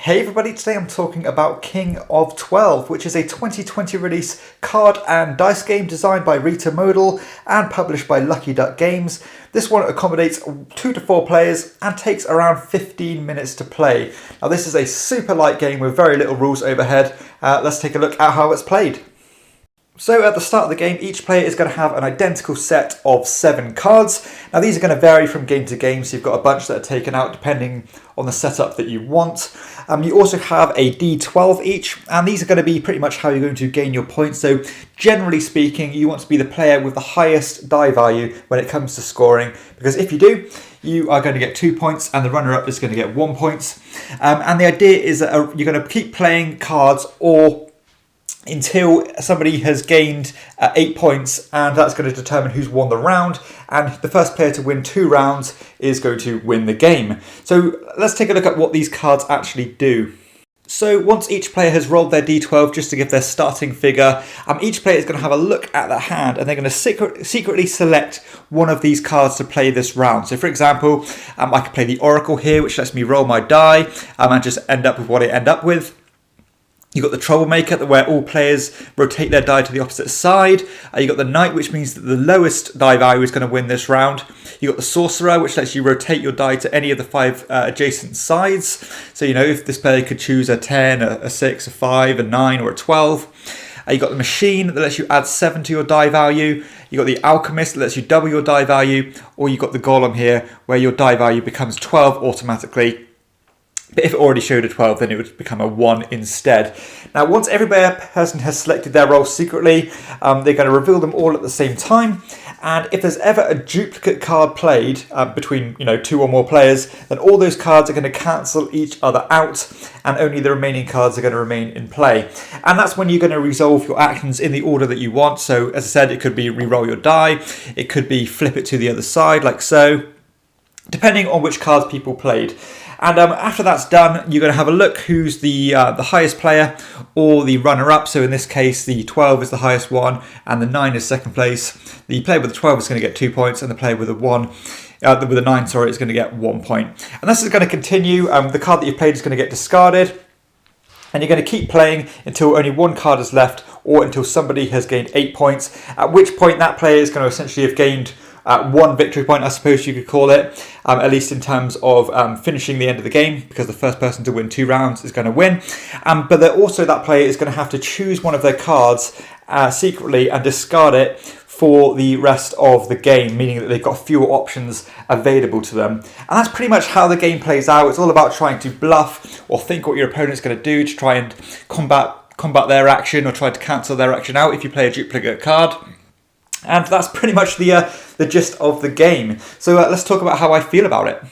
Hey everybody, today I'm talking about King of 12, which is a 2020 release card and dice game designed by Rita Modal and published by Lucky Duck Games. This one accommodates 2 to 4 players and takes around 15 minutes to play. Now this is a super light game with very little rules overhead. Let's take a look at how it's played. So at the start of the game, each player is going to have an identical set of 7 cards. Now these are going to vary from game to game, so you've got a bunch that are taken out depending on the setup that you want. You also have a D12 each, and these are going to be pretty much how you're going to gain your points. So generally speaking, you want to be the player with the highest die value when it comes to scoring, because if you do, you are going to get 2 points and the runner-up is going to get 1 point. And the idea is that you're going to keep playing cards until somebody has gained 8 points, and that's going to determine who's won the round, and the first player to win 2 rounds is going to win the game. So let's take a look at what these cards actually do. So once each player has rolled their d12 just to give their starting figure, each player is going to have a look at their hand and they're going to secretly select one of these cards to play this round. So for example, I could play the Oracle here, which lets me roll my die and just end up with what I end up with. You've got the Troublemaker, where all players rotate their die to the opposite side. You've got the Knight, which means that the lowest die value is going to win this round. You've got the Sorcerer, which lets you rotate your die to any of the 5 adjacent sides. So, you know, if this player could choose a 10, a 6, a 5, a 9, or a 12. You've got the Machine that lets you add 7 to your die value. You've got the Alchemist that lets you double your die value. Or you've got the Golem here, where your die value becomes 12 automatically. But if it already showed a 12, then it would become a 1 instead. Now, once every person has selected their role secretly, they're going to reveal them all at the same time. And if there's ever a duplicate card played between 2 or more players, then all those cards are going to cancel each other out, and only the remaining cards are going to remain in play. And that's when you're going to resolve your actions in the order that you want. So, as I said, it could be re-roll your die, it could be flip it to the other side, like so, depending on which cards people played. And after that's done, you're going to have a look who's the highest player or the runner-up. So in this case, the 12 is the highest one and the 9 is second place. The player with the 12 is going to get 2 points, and the player with the 9, is going to get 1 point. And this is going to continue. The card that you played is going to get discarded. And you're going to keep playing until only 1 card is left, or until somebody has gained 8 points, at which point that player is going to essentially have gained 1 victory point, I suppose you could call it, at least in terms of finishing the end of the game, because the first person to win 2 rounds is going to win. But also that player is going to have to choose one of their cards secretly and discard it for the rest of the game, meaning that they've got fewer options available to them. And that's pretty much how the game plays out. It's all about trying to bluff or think what your opponent's going to do to try and combat their action, or try to cancel their action out if you play a duplicate card. And that's pretty much the gist of the game. So let's talk about how I feel about it.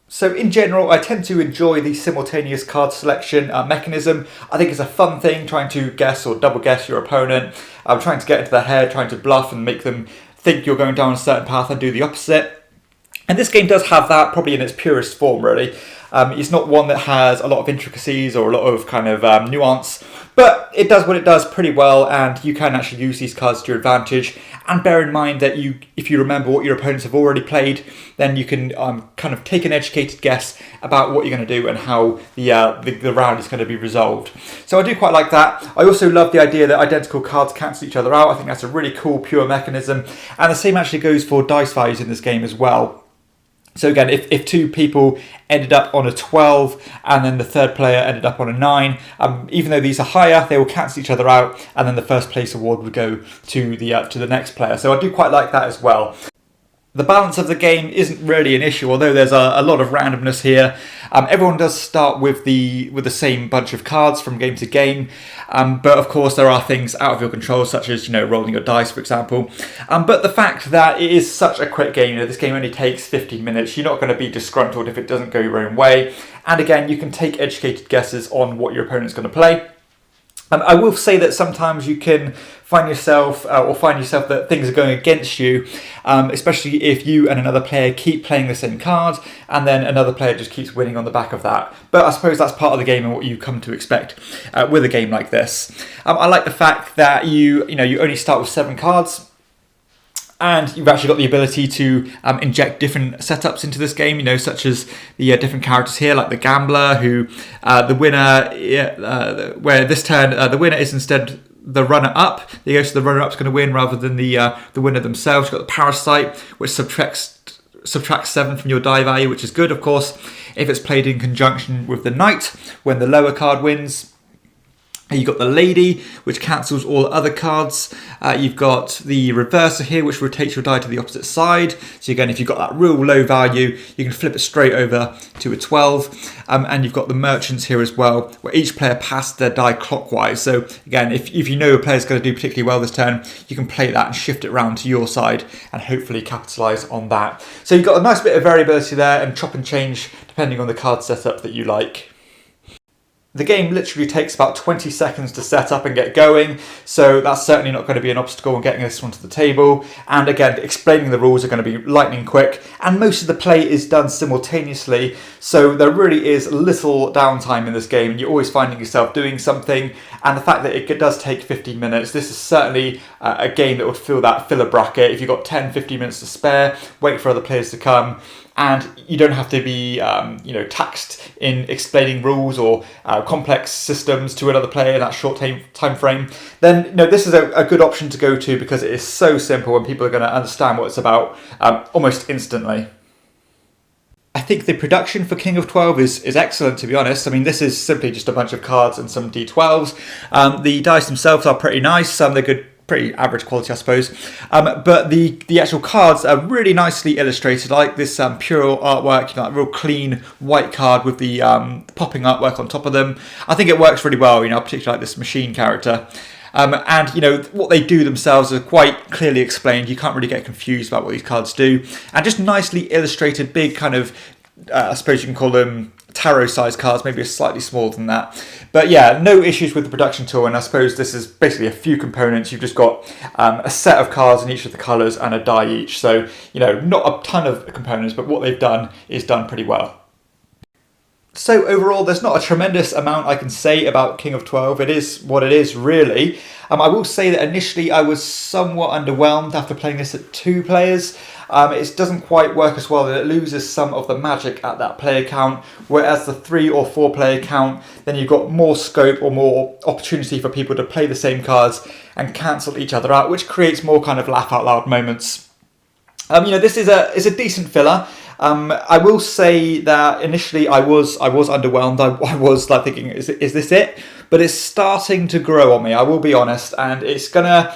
So in general, I tend to enjoy the simultaneous card selection mechanism. I think it's a fun thing, trying to guess or double guess your opponent, trying to get into their head, trying to bluff and make them think you're going down a certain path and do the opposite. And this game does have that, probably in its purest form, really. It's not one that has a lot of intricacies or a lot of kind of nuance, but it does what it does pretty well, and you can actually use these cards to your advantage. And bear in mind that if you remember what your opponents have already played, then you can kind of take an educated guess about what you're going to do and how the round is going to be resolved. So I do quite like that. I also love the idea that identical cards cancel each other out. I think that's a really cool, pure mechanism. And the same actually goes for dice values in this game as well. So again, if 2 people ended up on a 12 and then the third player ended up on a 9, even though these are higher, they will cancel each other out, and then the first place award would go to the next player. So I do quite like that as well. The balance of the game isn't really an issue, although there's a lot of randomness here. Everyone does start with the same bunch of cards from game to game, but of course there are things out of your control, such as rolling your dice, for example. But the fact that it is such a quick game, this game only takes 15 minutes. You're not going to be disgruntled if it doesn't go your own way. And again, you can take educated guesses on what your opponent's going to play. I will say that sometimes you can find yourself that things are going against you, especially if you and another player keep playing the same card and then another player just keeps winning on the back of that. But I suppose that's part of the game and what you come to expect with a game like this. I like the fact that you only start with 7 cards. And you've actually got the ability to inject different setups into this game, such as the different characters here, like the gambler, who the winner, where this turn the winner is instead the runner-up. So the runner-up's going to win rather than the winner themselves. You've got the parasite, which subtracts 7 from your die value, which is good, of course, if it's played in conjunction with the knight, when the lower card wins. You've got the lady, which cancels all other cards. You've got the reverser here, which rotates your die to the opposite side. So again, if you've got that real low value, you can flip it straight over to a 12. And you've got the merchants here as well, where each player passes their die clockwise. So again, if you know a player's going to do particularly well this turn, you can play that and shift it around to your side and hopefully capitalise on that. So you've got a nice bit of variability there and chop and change depending on the card setup that you like. The game literally takes about 20 seconds to set up and get going, so that's certainly not going to be an obstacle in getting this one to the table. And again, explaining the rules are going to be lightning quick, and most of the play is done simultaneously, so there really is little downtime in this game, and you're always finding yourself doing something. And the fact that it does take 15 minutes, this is certainly a game that would fill that filler bracket. If you've got 10-15 minutes to spare, wait for other players to come, and you don't have to be taxed in explaining rules or complex systems to another player in that short time frame, then this is a good option to go to, because it is so simple and people are going to understand what it's about almost instantly. I think the production for King of 12 is excellent, to be honest. I mean, this is simply just a bunch of cards and some D12s. The dice themselves are pretty nice. They're good, pretty average quality, I suppose. But the actual cards are really nicely illustrated. I like this pure artwork, that real clean white card with the popping artwork on top of them. I think it works really well. I particularly like this machine character. And what they do themselves are quite clearly explained. You can't really get confused about what these cards do. And just nicely illustrated, big kind of, I suppose you can call them tarot-sized cards, maybe slightly smaller than that. But yeah, no issues with the production tool, and I suppose this is basically a few components. You've just got a set of cards in each of the colours and a die each. So, not a ton of components, but what they've done is done pretty well. So overall, there's not a tremendous amount I can say about King of 12. It is what it is, really. I will say that initially I was somewhat underwhelmed after playing this at 2 players. It doesn't quite work as well, and it loses some of the magic at that player count, whereas the 3 or 4 player count, then you've got more scope or more opportunity for people to play the same cards and cancel each other out, which creates more kind of laugh out loud moments. This is a decent filler. I will say that initially I was underwhelmed. I was like thinking, is this it? But it's starting to grow on me, I will be honest, and it's gonna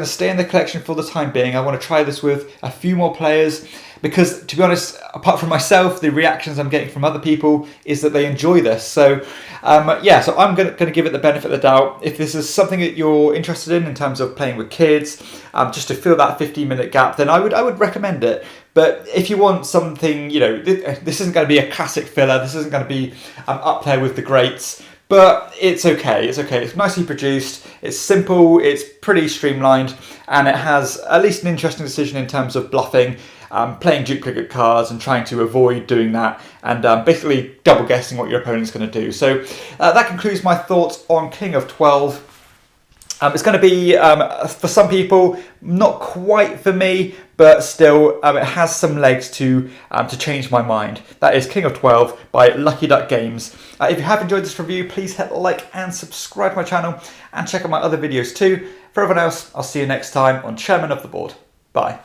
stay in the collection for the time being. I want to try this with a few more players, because to be honest, apart from myself, the reactions I'm getting from other people is that they enjoy this. So so I'm gonna give it the benefit of the doubt. If this is something that you're interested in terms of playing with kids, just to fill that 15-minute gap, then I would recommend it. But if you want something, this isn't going to be a classic filler. This isn't going to be up there with the greats. But it's okay. It's nicely produced. It's simple. It's pretty streamlined, and it has at least an interesting decision in terms of bluffing, playing duplicate cards and trying to avoid doing that, and basically double guessing what your opponent's going to do. So that concludes my thoughts on King of 12. It's going to be, for some people, not quite for me, but still, it has some legs to change my mind. That is King of 12 by Lucky Duck Games. If you have enjoyed this review, please hit like and subscribe to my channel, and check out my other videos too. For everyone else, I'll see you next time on Chairman of the Board. Bye.